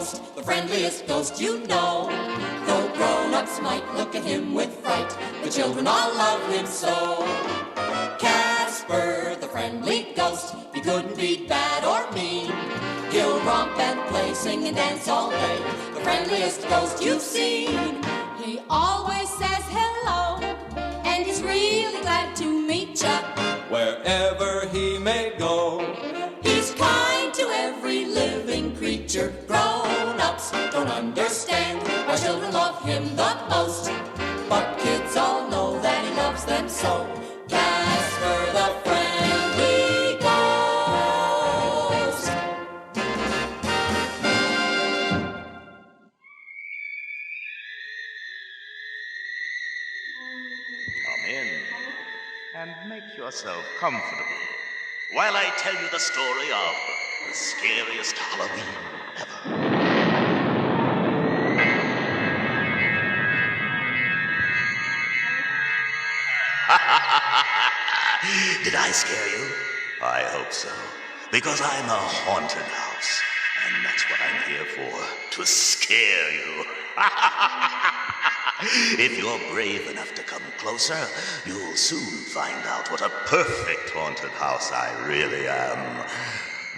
Ghost, the friendliest ghost you know. Though grown-ups might look at him with fright, the children all love him so. Casper, the friendly ghost, he couldn't be bad or mean. He'll romp and play, sing and dance all day, the friendliest ghost you've seen. He always says hello, and he's really glad to meet ya. Wherever he may go, he's kind to every living creature. Grown-ups don't understand why children love him the most, but kids all know that he loves them so. Casper the friendly ghost. Come in and make yourself comfortable while I tell you the story of the scariest Halloween ever. Did I scare you? I hope so, because I'm a haunted house, and that's what I'm here for, to scare you. If you're brave enough to come closer, you'll soon find out what a perfect haunted house I really am.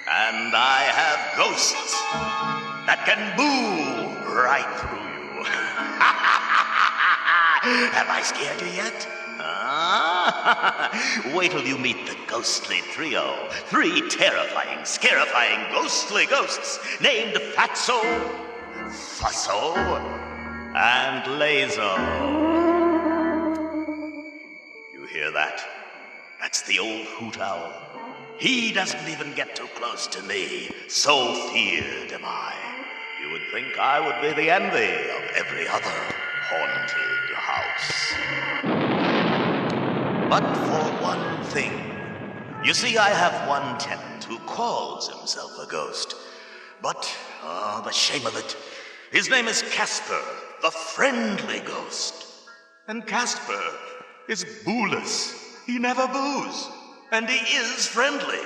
And I have ghosts that can move right through you. Have I scared you yet? Wait till you meet the ghostly trio. 3 terrifying, scarifying, ghostly ghosts named Fatso, Fusso, and Lazo. You hear that? That's the old hoot owl. He doesn't even get too close to me, so feared am I. You would think I would be the envy of every other haunted house. But for one thing, you see, I have one tenant who calls himself a ghost. But, the shame of it, his name is Casper, the friendly ghost. And Casper is booless. He never boos. And he is friendly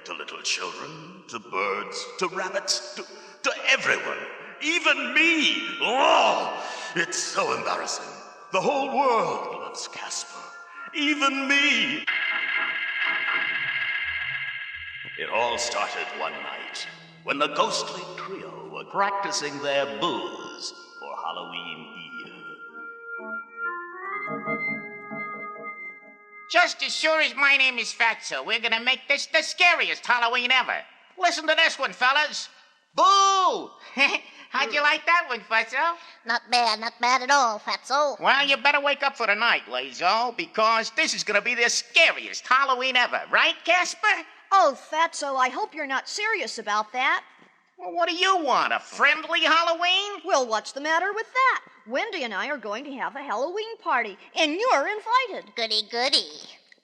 to little children, to birds, to rabbits, to everyone. Even me. Oh, it's so embarrassing. The whole world loves Casper. Even me. It all started one night when the ghostly trio were practicing their boos for Halloween Eve. Just as sure as my name is Fatso, we're gonna make this the scariest Halloween ever. Listen to this one, fellas. Boo! How'd you like that one, Fatso? Not bad at all, Fatso. Well, you better wake up for the night, Lazo, because this is gonna be the scariest Halloween ever. Right, Casper? Oh, Fatso, I hope you're not serious about that. Well, what do you want, a friendly Halloween? Well, what's the matter with that? Wendy and I are going to have a Halloween party, and you're invited. Goody, goody.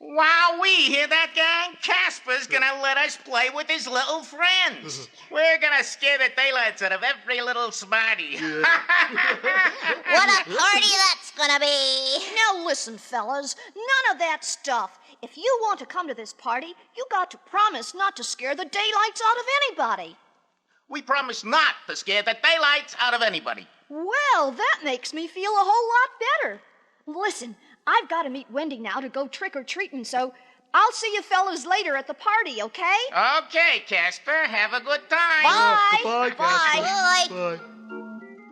Wowee, hear that, gang? Casper's gonna let us play with his little friends. We're gonna scare the daylights out of every little smarty. What a party that's gonna be. Now listen, fellas, none of that stuff. If you want to come to this party, you got to promise not to scare the daylights out of anybody. We promise not to scare the daylights out of anybody. Well, that makes me feel a whole lot better. Listen, I've got to meet Wendy now to go trick-or-treating, so I'll see you fellas later at the party, okay? Okay, Casper, have a good time. Bye. Goodbye, Casper. Bye. Bye.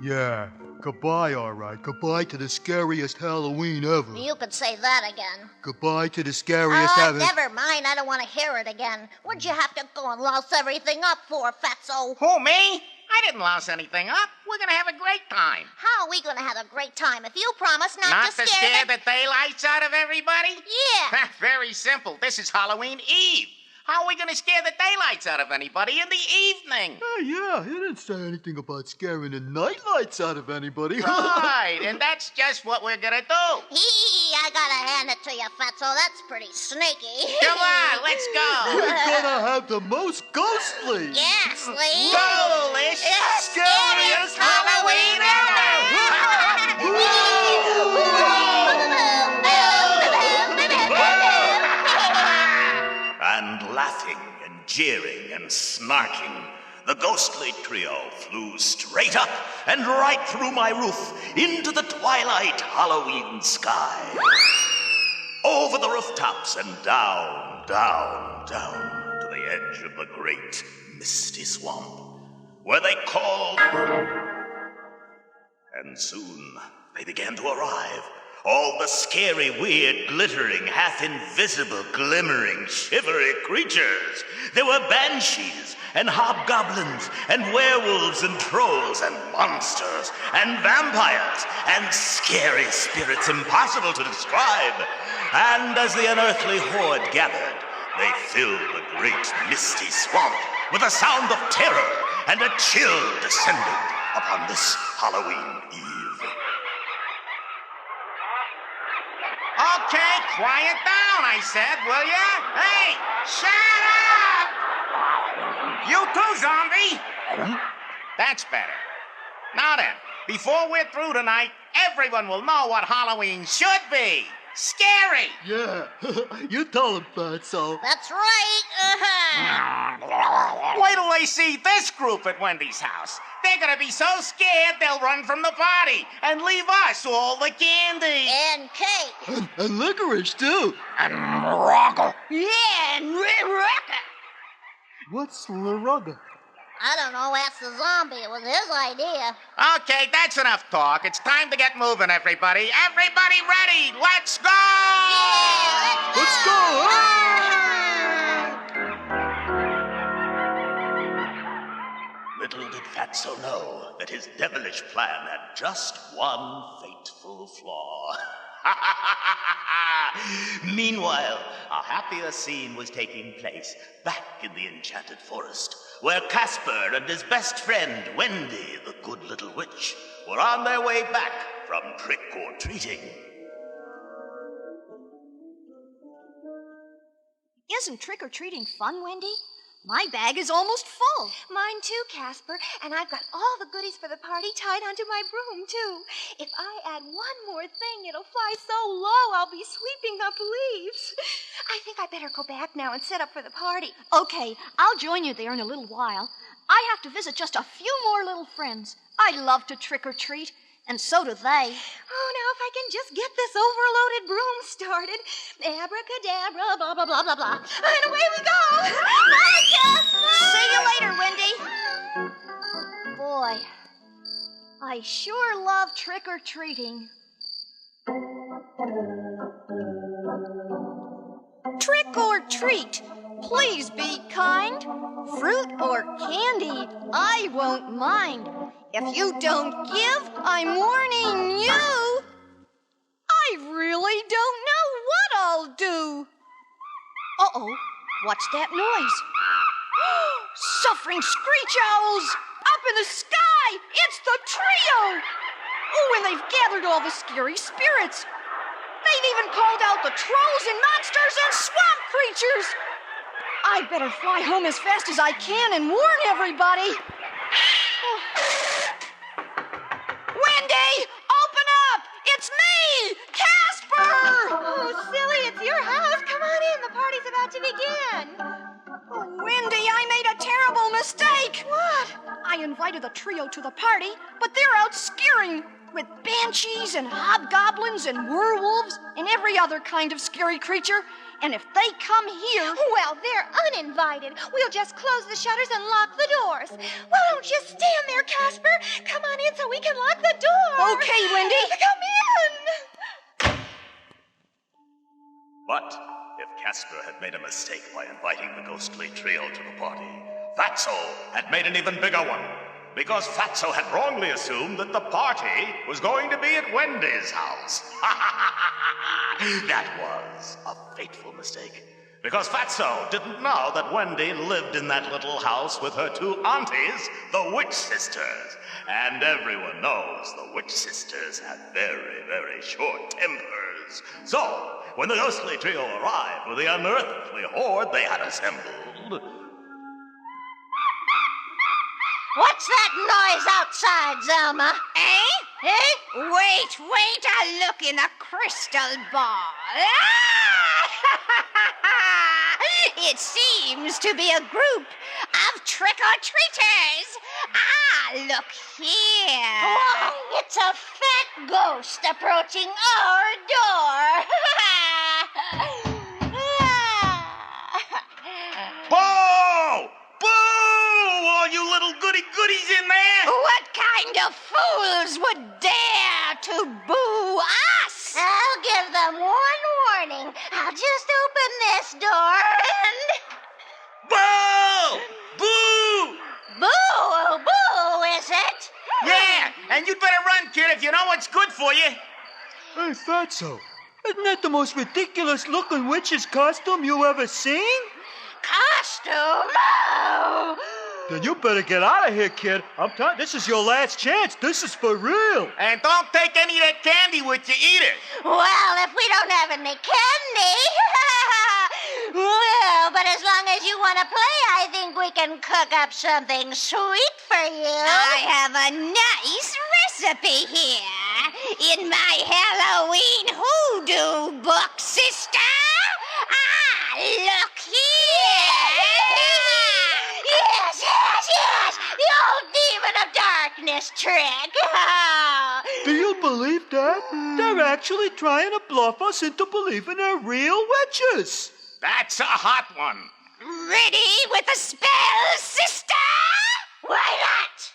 Yeah, goodbye, all right. Goodbye to the scariest Halloween ever. You could say that again. Goodbye to the scariest Halloween. Never mind. I don't want to hear it again. What'd you have to go and louse everything up for, Fatso? Who, me? I didn't louse anything up. We're gonna have a great time. How are we going to have a great time if you promise not Not to to scare the daylights out of everybody? Yeah. Very simple. This is Halloween Eve. How are we gonna scare the daylights out of anybody in the evening? Oh, yeah, he didn't say anything about scaring the nightlights out of anybody. Right, and that's just what we're gonna do. I gotta hand it to you, Fatso. That's pretty sneaky. Come on, let's go. We're gonna have the most ghostly. Ghastly. Ghoulish, Scariest Halloween And laughing and jeering and snarking, the ghostly trio flew straight up and right through my roof into the twilight Halloween sky. Over the rooftops and down, down, down to the edge of the great misty swamp, where they called. And soon they began to arrive. All the scary, weird, glittering, half-invisible, glimmering, shivery creatures. There were banshees and hobgoblins and werewolves and trolls and monsters and vampires and scary spirits impossible to describe. And as the unearthly horde gathered, they filled the great misty swamp with a sound of terror and a chill descended upon this Halloween Eve. Okay, quiet down, I said, will ya? Hey, shut up! You too, zombie! That's better. Now then, before we're through tonight, everyone will know what Halloween should be. Scary! Yeah, you tell him, Fatso. That's right. Wait till they see this group at Wendy's house. They're gonna be so scared they'll run from the party and leave us all the candy. And cake. And licorice, too. And Morocco. Yeah, and rocket. What's Larugga? I don't know, ask the zombie. It was his idea. Okay, that's enough talk. It's time to get moving, everybody. Everybody ready? Let's go! Yeah, Let's go! Little did Fatso know that his devilish plan had just one fateful flaw. Meanwhile, a happier scene was taking place back in the enchanted forest, where Casper and his best friend, Wendy, the good little witch, were on their way back from trick-or-treating. Isn't trick-or-treating fun, Wendy? My bag is almost full. Mine too, Casper. And I've got all the goodies for the party tied onto my broom, too. If I add one more thing, it'll fly so low I'll be sweeping up leaves. I think I better go back now and set up for the party. Okay, I'll join you there in a little while. I have to visit just a few more little friends. I love to trick-or-treat, and so do they. Oh, now if I can just get this overloaded broom started. Abracadabra, blah, blah, blah, blah, blah. And away we go. Bye, Casper. See you later, Wendy. Boy, I sure love trick-or-treating. Trick or treat, please be kind. Fruit or candy, I won't mind. If you don't give, I'm warning you. I really don't know what I'll do. Uh-oh, what's that noise? Suffering screech owls! Up in the sky! It's the trio! Oh, and they've gathered all the scary spirits. They've even called out the trolls and monsters and swamp creatures. I'd better fly home as fast as I can and warn everybody. Wendy, open up! It's me, Casper! Oh, silly, it's your house. Come on in. The party's about to begin. Oh, Wendy, I made a terrible mistake. What? I invited the trio to the party, but they're out scaring with banshees and hobgoblins and werewolves and every other kind of scary creature. And if they come here... Well, they're uninvited. We'll just close the shutters and lock the doors. Well, don't just stand there, Casper. Come on in so we can lock the door. Okay, Wendy. Come in. But if Casper had made a mistake by inviting the ghostly trio to the party, Fatso had made an even bigger one. Because Fatso had wrongly assumed that the party was going to be at Wendy's house. That was a fateful mistake. Because Fatso didn't know that Wendy lived in that little house with her two aunties, the Witch Sisters. And everyone knows the Witch Sisters have very, very short tempers. So, when the ghostly trio arrived with the unearthly horde they had assembled... What's that noise outside, Zelma? Eh? Wait a look in the crystal ball. It seems to be a group of of trick-or-treaters. Ah, look here. Why, it's a fat ghost approaching our door. Boo! Boo! All you little goodies in there! What kind of fools would dare to boo us? I'll give them one warning. I'll just open this door and... Boo! Boo! Boo! Boo, is it? Yeah, and you'd better run, kid, if you know what's good for you. Hey, Fatso, isn't that the most ridiculous-looking witch's costume you ever seen? Costume? Oh! Then you better get out of here, kid. I'm telling you, this is your last chance. This is for real. And don't take any of that candy with you either. Well, if we don't have any candy... Well, but as long as you want to play, I think we can cook up something sweet for you. I have a nice recipe here in my Halloween hoodoo book, sister. Ah, look here. Yes, the old demon of darkness trick. Do you believe that? They're actually trying to bluff us into believing they're real witches. That's a hot one. Ready with the spell, sister? Why not?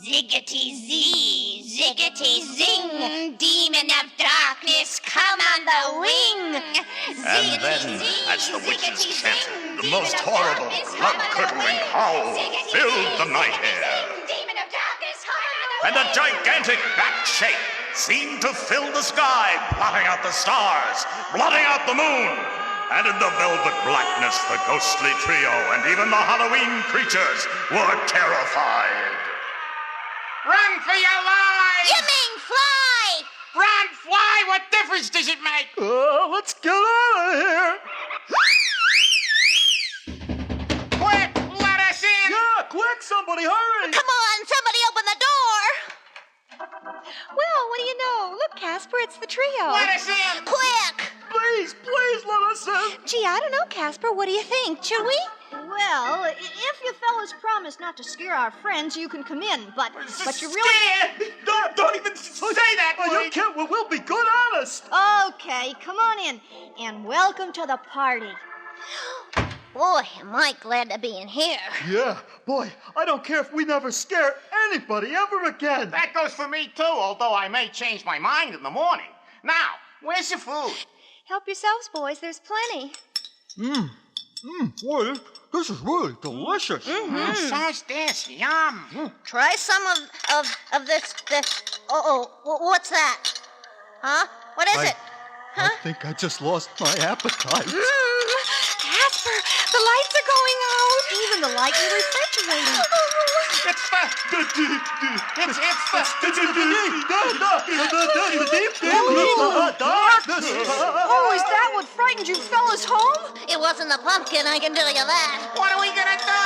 Ziggity-zee, ziggity-zing, demon of darkness, come on the wing. And then, as the witches chanted, the most horrible, blood-curdling howl filled the night air. Demon of darkness, come on And a gigantic bat shape seemed to fill the sky, blotting out the stars, blotting out the moon. And in the velvet blackness, the ghostly trio and even the Halloween creatures were terrified. Run for your lives! You mean fly? Run, fly! What difference does it make? Let's get out of here. Quick, let us in! Yeah, quick, somebody, hurry. Come on, somebody open the door. Well, what do you know? Look, Casper, it's the trio. Let us in! Quick! Please let us in. Gee, I don't know, Casper. What do you think? Should we? Well, if you fellas promise not to scare our friends, you can come in. But you really... Scared! Don't even say that, Oh, please! you can't. We'll be good honest. Okay, come on in. And welcome to the party. Boy, am I glad to be in here. Yeah, boy, I don't care if we never scare anybody ever again. That goes for me, too, although I may change my mind in the morning. Now, where's your food? Help yourselves, boys. There's plenty. Boy, this is really delicious. So's this. Yum. Try some of this. What's that? Huh? What is it? I think I just lost my appetite. Casper, the lights are going out. Even the light in the refrigerator. It's Darkness. Oh, is that what frightened you fellas home? It wasn't the pumpkin, I can tell you that. What are we gonna do?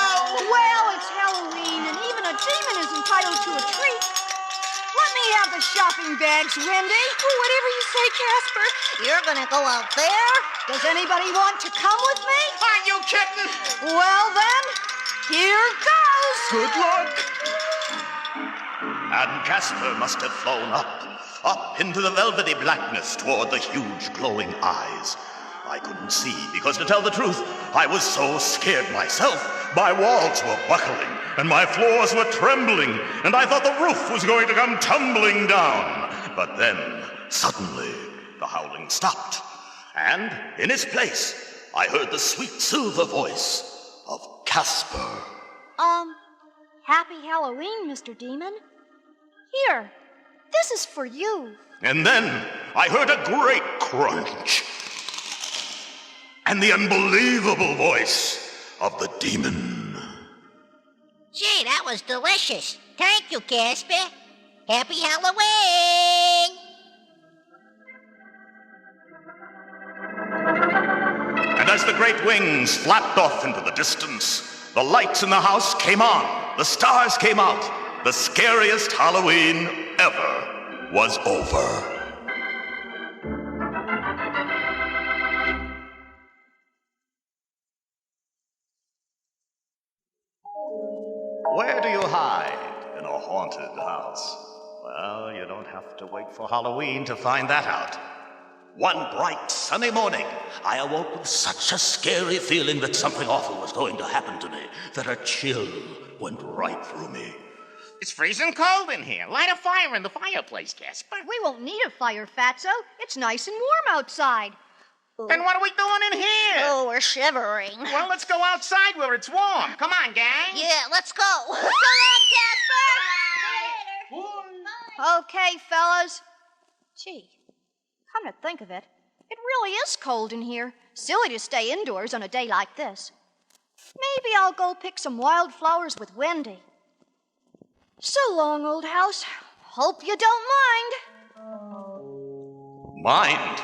Well, it's Halloween, and even a demon is entitled to a treat. Let me have the shopping bags, Wendy. Whatever you say, Casper. You're gonna go out there? Does anybody want to come with me? Are you kidding? Well, then, here goes. Good luck. And Casper must have flown up into the velvety blackness toward the huge glowing eyes. I couldn't see because, to tell the truth, I was so scared myself. My walls were buckling and my floors were trembling, and I thought the roof was going to come tumbling down. But then, suddenly, the howling stopped, and in its place, I heard the sweet silver voice of Casper. Happy Halloween, Mr. Demon. Here, this is for you. And then I heard a great crunch and the unbelievable voice of the demon. Gee, that was delicious. Thank you, Casper. Happy Halloween! And as the great wings flapped off into the distance, the lights in the house came on, the stars came out. The scariest Halloween ever was over. hide in a haunted house? Well, you don't have to wait for Halloween to find that out. One bright, sunny morning, I awoke with such a scary feeling that something awful was going to happen to me, that a chill went right through me. It's freezing cold in here. Light a fire in the fireplace, Casper. We won't need a fire, Fatso. It's nice and warm outside. Then what are we doing in here? Oh, we're shivering. Well, let's go outside where it's warm. Come on, gang. Yeah, let's go. So long, Casper. Okay, fellas. Gee, come to think of it, it really is cold in here. Silly to stay indoors on a day like this. Maybe I'll go pick some wildflowers with Wendy. So long, old house. Hope you don't mind. Mind?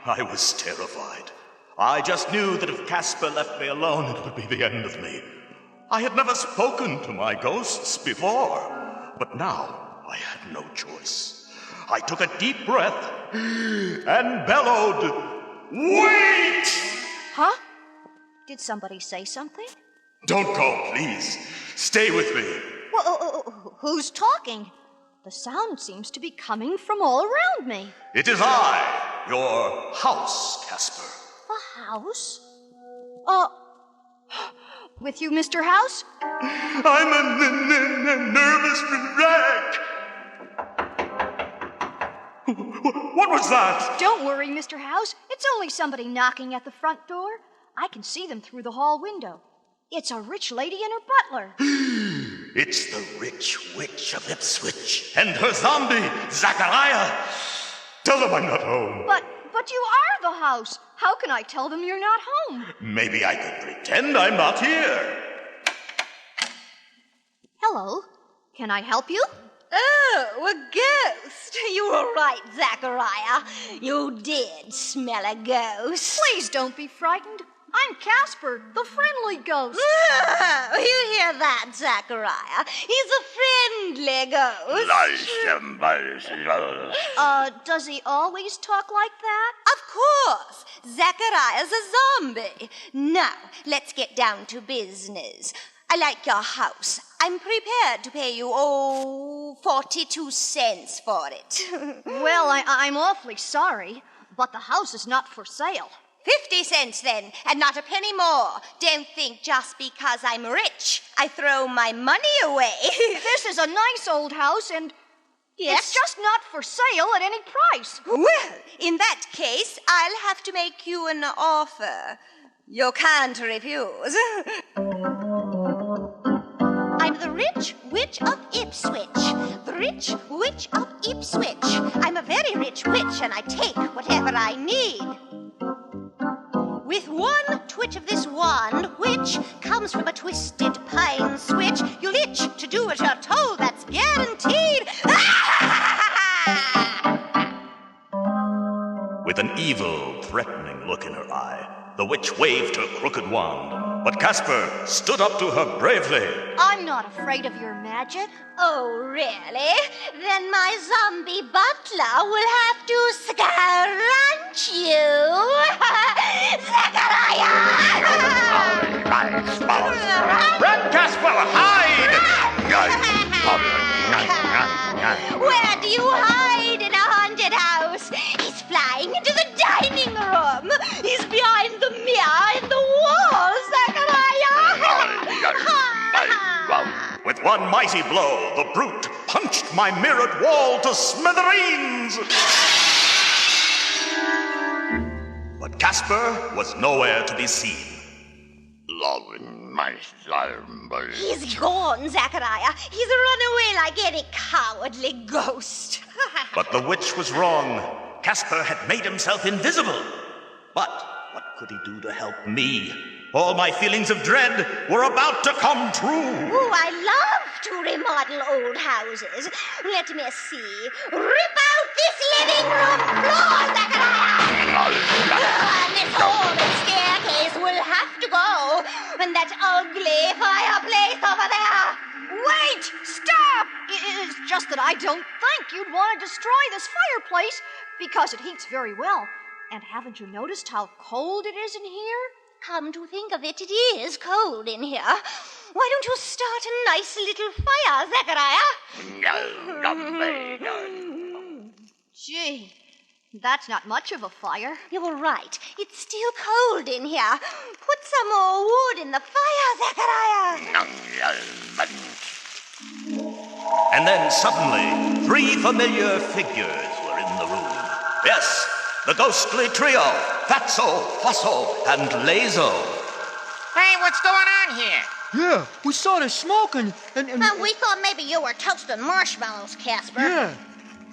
I was terrified. I just knew that if Casper left me alone, it would be the end of me. I had never spoken to my ghosts before, but now I had no choice. I took a deep breath and bellowed, "Wait!" Huh? Did somebody say something? Don't go, please. Stay with me. Who's talking? The sound seems to be coming from all around me. It is I, your house, Casper. A house? With you, Mr. House? I'm a nervous wreck. What was that? Don't worry, Mr. House. It's only somebody knocking at the front door. I can see them through the hall window. It's a rich lady and her butler. It's the rich witch of Ipswich and her zombie, Zachariah. Tell them I'm not home. But you are the house. How can I tell them you're not home? Maybe I could pretend I'm not here. Hello. Can I help you? Oh, a ghost. You were right, Zachariah. You did smell a ghost. Please don't be frightened. I'm Casper, the friendly ghost. Oh, you hear that, Zachariah? He's a friendly ghost. Does he always talk like that? Of course. Zachariah's a zombie. Now, let's get down to business. I like your house. I'm prepared to pay you, 42 cents for it. Well, I'm awfully sorry, but the house is not for sale. 50 cents then, and not a penny more. Don't think just because I'm rich, I throw my money away. This is a nice old house, and it's just not for sale at any price. Well, in that case, I'll have to make you an offer. You can't refuse. I'm the rich witch of Ipswich. The rich witch of Ipswich. I'm a very rich witch, and I take whatever I need. With one twitch of this wand, which comes from a twisted pine switch, you'll itch to do what you're told, that's guaranteed. With an evil, threatening look in her eye, the witch waved her crooked wand, but Casper stood up to her bravely. I'm not afraid of your magic. Oh, really? Then my zombie butler will have to scrunch you. Zachariah! Run, Casper, hide! Where do you hide in a haunted house? He's flying into the dining room. He's behind the mirror in the wall, Zachariah. With one mighty blow, the brute punched my mirrored wall to smithereens. But Casper was nowhere to be seen. He's gone, Zachariah. He's run away like any cowardly ghost. But the witch was wrong. Casper had made himself invisible. But what could he do to help me? All my feelings of dread were about to come true. Oh, I love to remodel old houses. Let me see. Rip out this living room floor, Zachariah! This old staircase will have to go. And that ugly fireplace over there. Wait! Stop! It's just that I don't think you'd want to destroy this fireplace because it heats very well. And haven't you noticed how cold it is in here? come to think of it, it is cold in here. Why don't you start a nice little fire, Zechariah? Gee, that's not much of a fire. You're right. It's still cold in here. Put some more wood in the fire, Zechariah. And then suddenly, 3 familiar figures were in the room. Yes, the ghostly trio, Fatso, Fusso, and Lazo. Hey, what's going on here? Yeah, we saw the smoke and We thought maybe you were toasting marshmallows, Casper. yeah.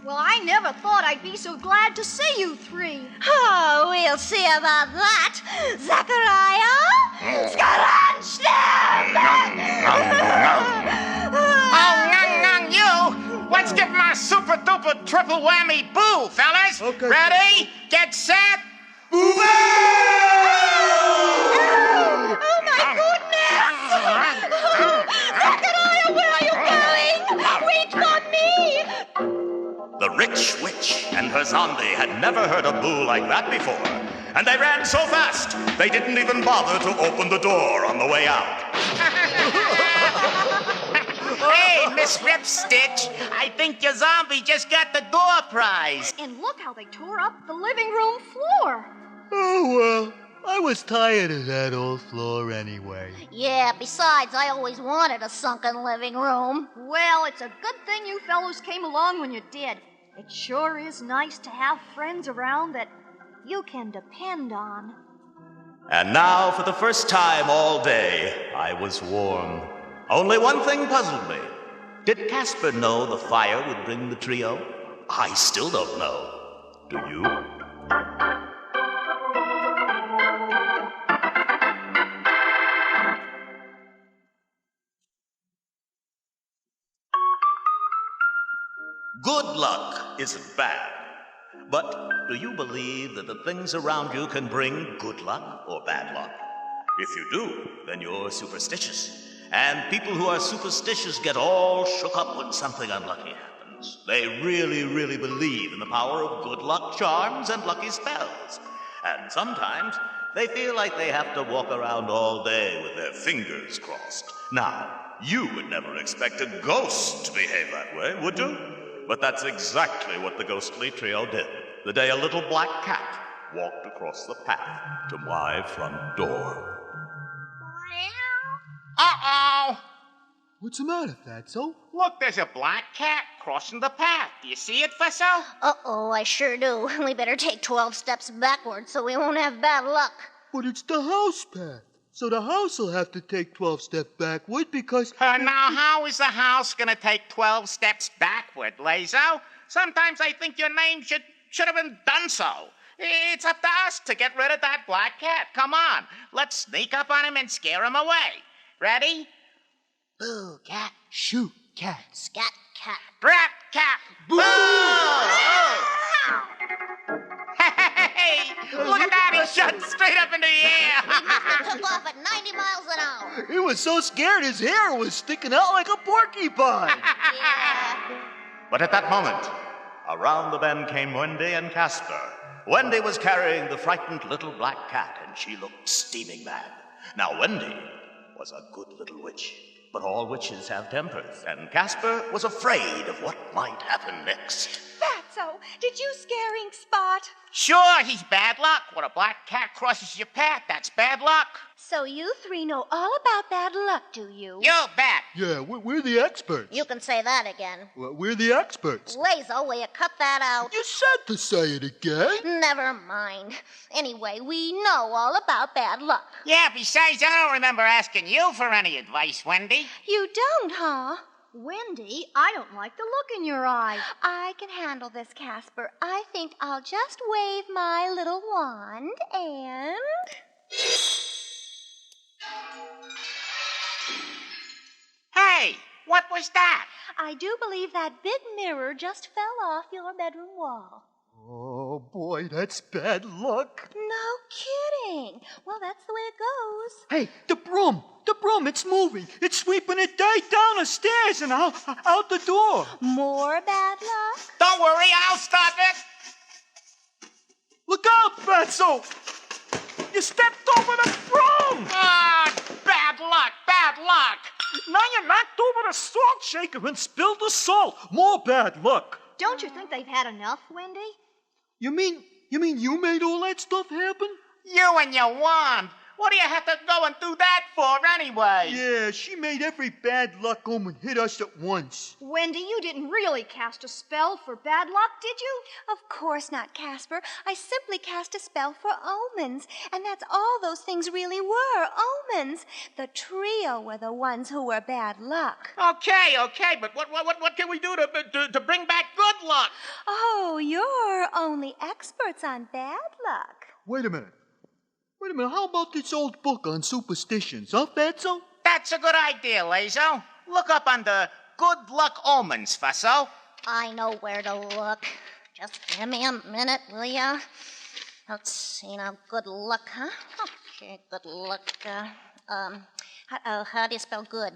Well, I never thought I'd be so glad to see you 3. Oh, we'll see about that. Zechariah? Scrunch them! Oh, nung, you! Let's give him a super duper triple whammy boo, fellas! Okay. Ready? Get set! Oh, my goodness! Zechariah, where are you going? Wait for me! The rich witch and her zombie had never heard a boo like that before, and they ran so fast they didn't even bother to open the door on the way out. Hey, Miss Ripstitch, I think your zombie just got the door prize. And look how they tore up the living room floor. Oh, well, I was tired of that old floor anyway. Yeah, besides, I always wanted a sunken living room. Well, it's a good thing you fellows came along when you did. It sure is nice to have friends around that you can depend on. And now, for the first time all day, I was warm. Only one thing puzzled me. Did Casper know the fire would bring the trio? I still don't know. Do you? Good luck isn't bad. But do you believe that the things around you can bring good luck or bad luck? If you do, then you're superstitious. And people who are superstitious get all shook up when something unlucky happens. They really, really believe in the power of good luck charms and lucky spells. And sometimes they feel like they have to walk around all day with their fingers crossed. Now, you would never expect a ghost to behave that way, would you? But that's exactly what the ghostly trio did the day a little black cat walked across the path to my front door. Uh-oh! What's the matter, Fatso? Look, there's a black cat crossing the path. Do you see it, Fusso? Uh-oh, I sure do. We better take 12 steps backward so we won't have bad luck. But it's the house path. So the house will have to take 12 steps backward because... Now, how is the house gonna take 12 steps backward, Lazo? Sometimes I think your name should have been done so. It's up to us to get rid of that black cat. Come on, let's sneak up on him and scare him away. Ready? Boo, cat. Shoot, cat. Scat cat. Brat, cat. Boo! Hey, look at that. He shot straight up into the air. Took off at 90 miles an hour. He was so scared his hair was sticking out like a porcupine. Yeah. But at that moment, around the bend came Wendy and Casper. Wendy was carrying the frightened little black cat, and she looked steaming mad. Now, Wendy was a good little witch, but all witches have tempers, and Casper was afraid of what might happen next. Fatso, did you scare Ink Spot? Sure, he's bad luck. When a black cat crosses your path, that's bad luck. So you 3 know all about bad luck, do you? You bet. Yeah, we're the experts. You can say that again. We're the experts. Lazo, will you cut that out? You said to say it again. Never mind. Anyway, we know all about bad luck. Yeah, besides, I don't remember asking you for any advice, Wendy. You don't, huh? Wendy, I don't like the look in your eye. I can handle this, Casper. I think I'll just wave my little wand and... Hey, what was that? I do believe that big mirror just fell off your bedroom wall. Oh, boy, that's bad luck. No kidding. Well, that's the way it goes. Hey, the broom, it's moving. It's sweeping it right down the stairs and out the door. More bad luck? Don't worry, I'll stop it. Look out, Fatso! You stepped over the broom! Now you knocked over the salt shaker and spilled the salt. More bad luck. Don't you think they've had enough, Wendy? You mean you made all that stuff happen? You and your wand. What do you have to go and do that for anyway? Yeah, she made every bad luck omen hit us at once. Wendy, you didn't really cast a spell for bad luck, did you? Of course not, Casper. I simply cast a spell for omens, and that's all those things really were, omens. The trio were the ones who were bad luck. Okay, but what can we do to bring back good luck? Oh, you're only experts on bad luck. Wait a minute, how about this old book on superstitions, huh, Fatso? That's a good idea, Lazo. Look up under Good Luck Omens, Fusso. I know where to look. Just give me a minute, will ya? Let's see now. Good luck, huh? Okay, good luck. How do you spell good?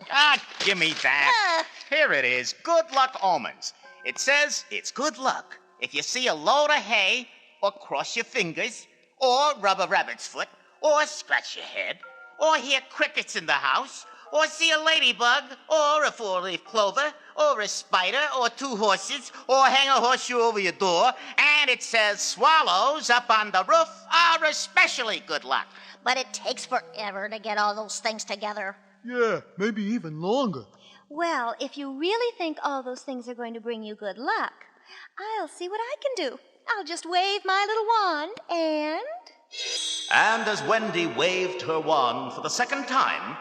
Give me that. Here it is, Good Luck Omens. It says it's good luck if you see a load of hay, or cross your fingers, or rub a rabbit's foot, or scratch your head, or hear crickets in the house, or see a ladybug, or a four-leaf clover, or a spider, or two horses, or hang a horseshoe over your door, and it says swallows up on the roof are especially good luck. But it takes forever to get all those things together. Yeah, maybe even longer. Well, if you really think all those things are going to bring you good luck, I'll see what I can do. I'll just wave my little wand and... And as Wendy waved her wand for the second time,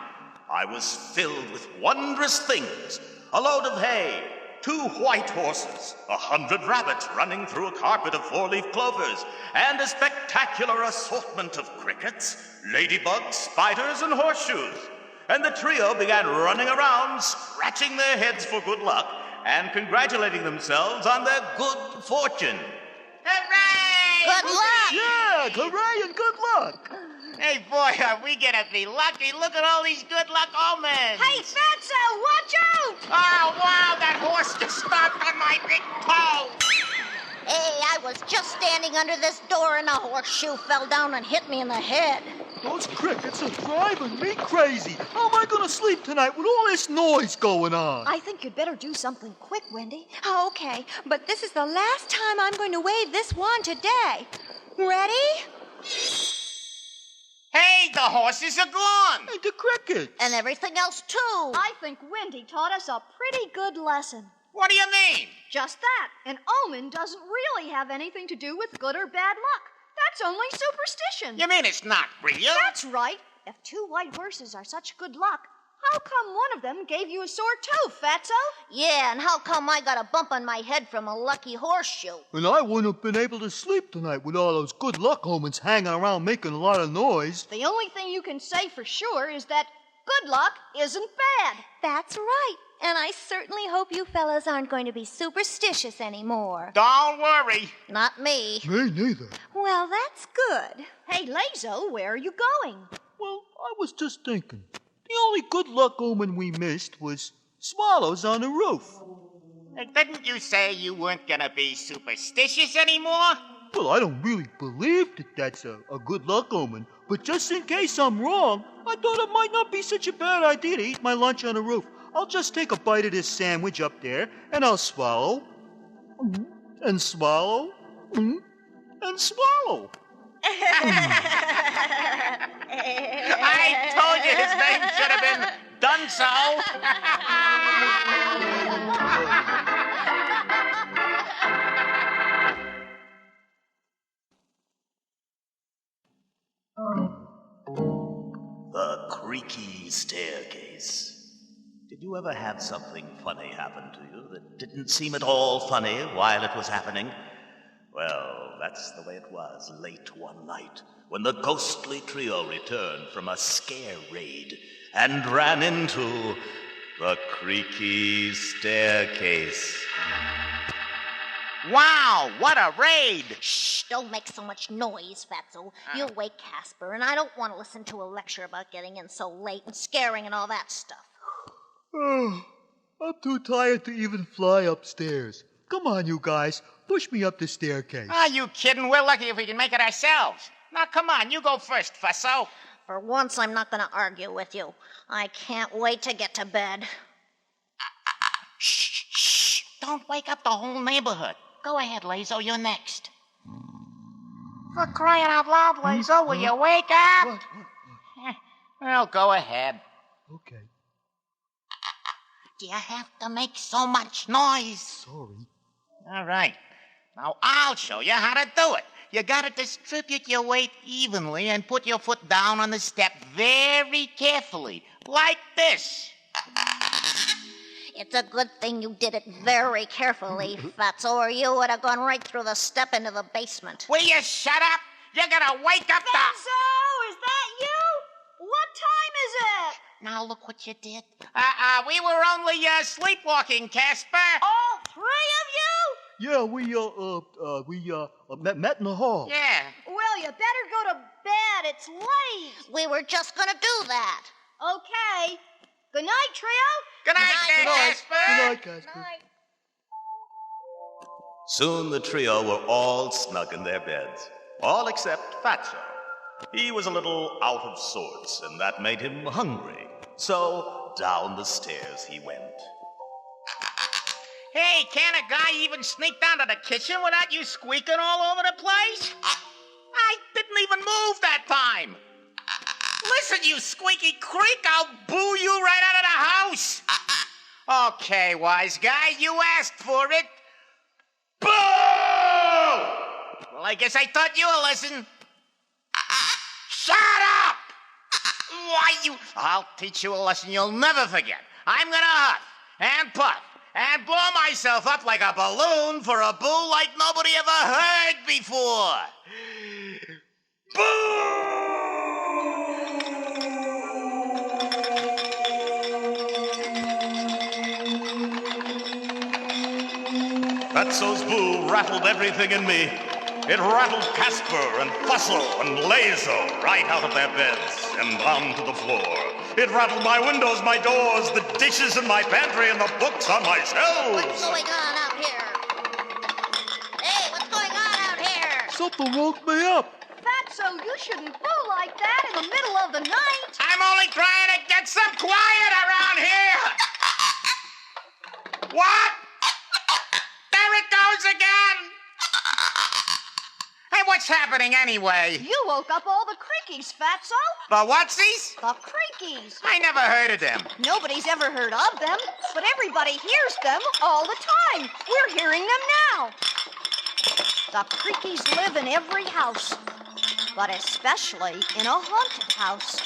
I was filled with wondrous things. A load of hay, 2 white horses, 100 rabbits running through a carpet of 4-leaf clovers, and a spectacular assortment of crickets, ladybugs, spiders, and horseshoes. And the trio began running around, scratching their heads for good luck, and congratulating themselves on their good fortune. Hooray! Good luck! Yeah, hooray and good luck. Hey, boy, are we gonna be lucky. Look at all these good luck omens. Hey, Fatso, watch out! Oh, wow, that horse just stomped on my big toe. Hey, I was just standing under this door and a horseshoe fell down and hit me in the head. Those crickets are driving me crazy. How am I going to sleep tonight with all this noise going on? I think you'd better do something quick, Wendy. Okay, but this is the last time I'm going to wave this wand today. Ready? Hey, the horses are gone. Hey, the crickets. And everything else, too. I think Wendy taught us a pretty good lesson. What do you mean? Just that. An omen doesn't really have anything to do with good or bad luck. That's only superstition. You mean it's not real? That's right. If 2 white horses are such good luck, how come one of them gave you a sore toe, Fatso? Yeah, and how come I got a bump on my head from a lucky horseshoe? And I wouldn't have been able to sleep tonight with all those good luck omens hanging around making a lot of noise. The only thing you can say for sure is that good luck isn't bad. That's right. And I certainly hope you fellas aren't going to be superstitious anymore. Don't worry. Not me. Me neither. Well, that's good. Hey, Lazo, where are you going? Well, I was just thinking. The only good luck omen we missed was swallows on the roof. Hey, didn't you say you weren't gonna be superstitious anymore? Well, I don't really believe that that's a good luck omen, but just in case I'm wrong, I thought it might not be such a bad idea to eat my lunch on the roof. I'll just take a bite of this sandwich up there, and I'll swallow, and swallow, and swallow. I told you his name should have been Dunso. The Creaky Staircase. Did you ever have something funny happen to you that didn't seem at all funny while it was happening? Well, that's the way it was late one night when the ghostly trio returned from a scare raid and ran into the Creaky Staircase. Wow, what a raid! Shh, don't make so much noise, Fatso. You'll wake Casper, and I don't want to listen to a lecture about getting in so late and scaring and all that stuff. Oh, I'm too tired to even fly upstairs. Come on, you guys. Push me up the staircase. Are you kidding? We're lucky if we can make it ourselves. Now, come on, you go first, Fusso. For once, I'm not going to argue with you. I can't wait to get to bed. Shh, shh. Don't wake up the whole neighborhood. Go ahead, Lazo, you're next. For crying out loud, Lazo, will you wake up? Well, go ahead. Okay. Do you have to make so much noise? Sorry. All right. Now I'll show you how to do it. You gotta distribute your weight evenly and put your foot down on the step very carefully, like this. It's a good thing you did it very carefully, Fatso, or you would have gone right through the step into the basement. Will you shut up? You're gonna wake up Fatso, is that you? What time is it? Now look what you did. We were only sleepwalking, Casper. All three of you? Yeah, we met in the hall. Yeah. Well, you better go to bed. It's late. We were just going to do that. Okay. Good night, trio. Good night, there, Casper. Good night, Casper. Soon the trio were all snug in their beds, all except Fatso. He was a little out of sorts, and that made him hungry. So down the stairs he went. Hey, can't a guy even sneak down to the kitchen without you squeaking all over the place? I didn't even move that time. Listen, you squeaky creak, I'll boo you right out of the house. Okay, wise guy, you asked for it. Boo! Well, I guess I taught you a lesson. Shut up! Why, I'll teach you a lesson you'll never forget. I'm gonna huff and puff and blow myself up like a balloon for a boo like nobody ever heard before. Boo! Fatso's boo rattled everything in me. It rattled Casper and Fussle and Lazo right out of their beds and onto the floor. It rattled my windows, my doors, the dishes in my pantry, and the books on my shelves. What's going on out here? Hey, what's going on out here? Something woke me up. Fatso, you shouldn't boo like that in the middle of the night. I'm only trying to get some quiet around here. What? There it goes again. Hey, what's happening anyway? You woke up all the creakies, Fatso. The whatsies? The creakies. I never heard of them. Nobody's ever heard of them, but everybody hears them all the time. We're hearing them now. The creakies live in every house, but especially in a haunted house.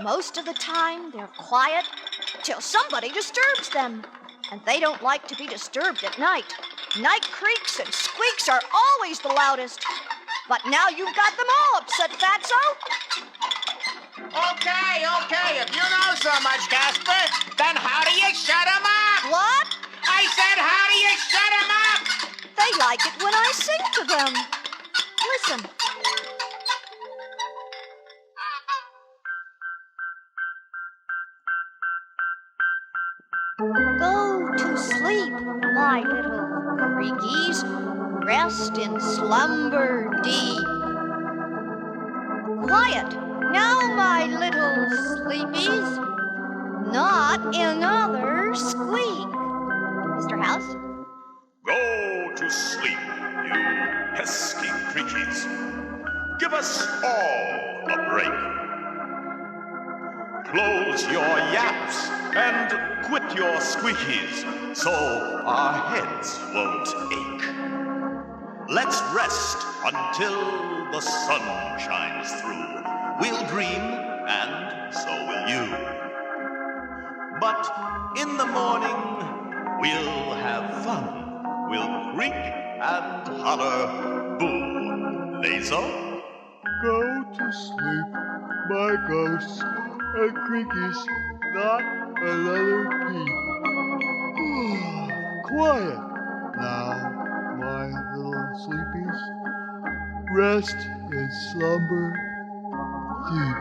Most of the time, they're quiet till somebody disturbs them, and they don't like to be disturbed at night. Night creaks and squeaks are always the loudest. But now you've got them all upset, Fatso. Okay. If you know so much, Casper, then how do you shut them up? What? I said, how do you shut them up? They like it when I sing to them. Listen. Go to sleep, my little creakies. Rest in slumber deep. Quiet now, my little sleepies. Not another squeak. Mr. House? Go to sleep, you pesky creatures. Give us all a break. Close your yaps and quit your squeakies so our heads won't ache. Let's rest until the sun shines through. We'll dream, and so will you. But in the morning, we'll have fun. We'll creak and holler, boo. Lazo? Go to sleep, my ghosts and creakies, not another peep. Quiet now, my little sleepies. Rest in slumber deep.